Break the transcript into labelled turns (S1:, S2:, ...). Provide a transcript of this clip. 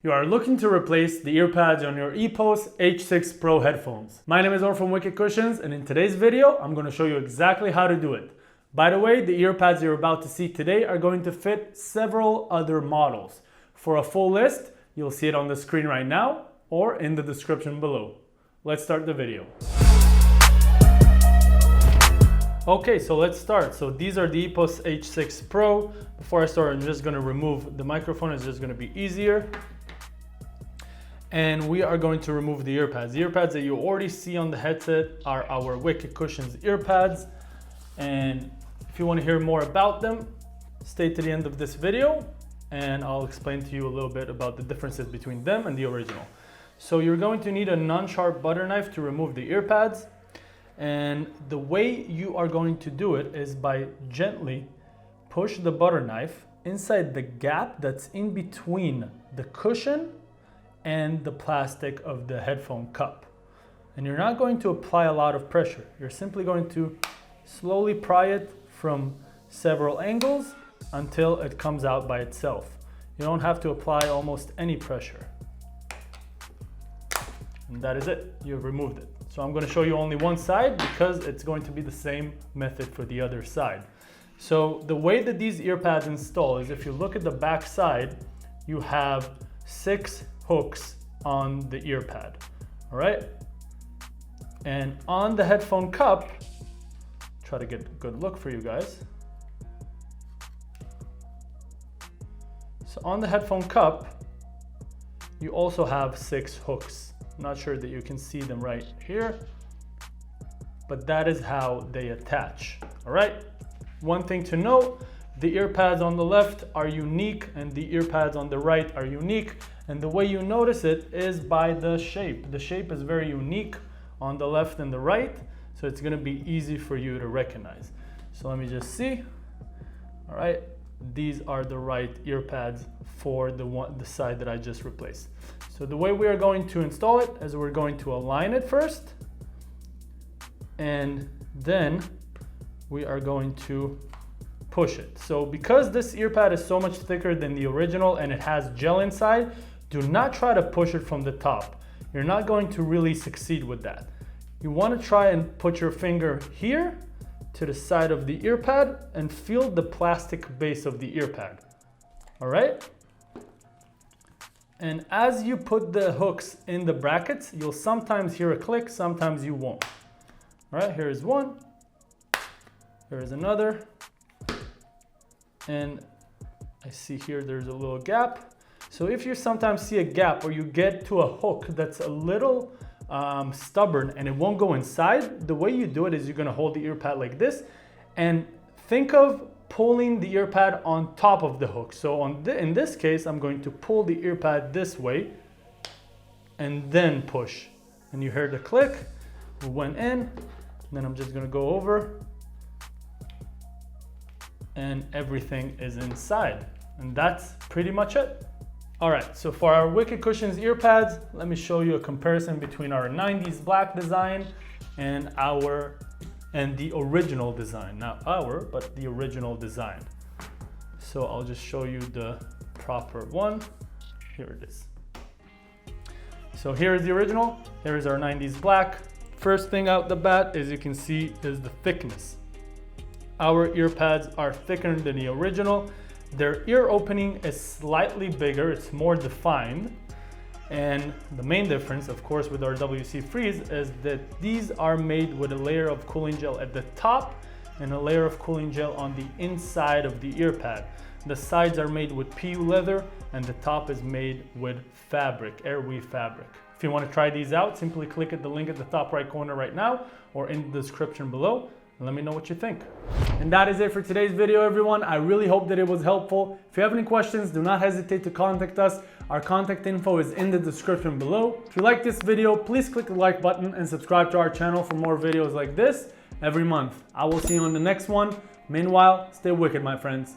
S1: You are looking to replace the earpads on your EPOS H6 Pro headphones. My name is Orr from Wicked Cushions, and in today's video, I'm going to show you exactly how to do it. By the way, the earpads you're about to see today are going to fit several other models. For a full list, you'll see it on the screen right now or in the description below. Let's start the video. Okay, so let's start. So these are the EPOS H6 Pro. Before I start, I'm just going to remove the microphone. It's just going to be easier. And we are going to remove the earpads. The earpads that you already see on the headset are our Wicked Cushions earpads. And if you want to hear more about them, stay to the end of this video and I'll explain to you a little bit about the differences between them and the original. So you're going to need a non-sharp butter knife to remove the earpads. And the way you are going to do it is by gently push the butter knife inside the gap that's in between the cushion and the plastic of the headphone cup. And you're not going to apply a lot of pressure. You're simply going to slowly pry it from several angles until it comes out by itself. You don't have to apply almost any pressure. And that is it. You've removed it. So I'm going to show you only one side because it's going to be the same method for the other side. So the way that these earpads install is if you look at the back side, you have 6 hooks on the earpad, all right? And on the headphone cup, try to get a good look for you guys. So on the headphone cup, you also have 6 hooks. I'm not sure that you can see them right here, but that is how they attach, all right? One thing to note, the earpads on the left are unique and the earpads on the right are unique. And the way you notice it is by the shape. The shape is very unique on the left and the right, so it's gonna be easy for you to recognize. So let me just see. All right, these are the right earpads for the side that I just replaced. So the way we are going to install it is we're going to align it first, and then we are going to push it. So because this earpad is so much thicker than the original and it has gel inside, do not try to push it from the top. You're not going to really succeed with that. You want to try and put your finger here to the side of the earpad and feel the plastic base of the earpad. All right? And as you put the hooks in the brackets, you'll sometimes hear a click, sometimes you won't. All right, here's one. Here's another. And I see here there's a little gap. So if you sometimes see a gap or you get to a hook that's a little stubborn and it won't go inside, the way you do it is you're gonna hold the earpad like this and think of pulling the earpad on top of the hook. So in this case, I'm going to pull the earpad this way and then push. And you heard the click, it went in, and then I'm just gonna go over and everything is inside. And that's pretty much it. All right, so for our Wicked Cushions earpads, let me show you a comparison between our 90s black design and the original design. Not our, but the original design. So I'll just show you the proper one. Here it is. So here is the original, here is our 90s black. First thing out the bat, as you can see, is the thickness. Our earpads are thicker than the original. Their ear opening is slightly bigger, it's more defined. And the main difference, of course, with our WC Freeze is that these are made with a layer of cooling gel at the top and a layer of cooling gel on the inside of the earpad. The sides are made with PU leather and the top is made with fabric, airweave fabric. If you want to try these out, simply click at the link at the top right corner right now or in the description below. And let me know what you think. And that is it for today's video, everyone. I really hope that it was helpful. If you have any questions, do not hesitate to contact us. Our contact info is in the description below. If you like this video, please click the like button and subscribe to our channel for more videos like this every month. I will see you on the next one. Meanwhile, stay wicked, my friends.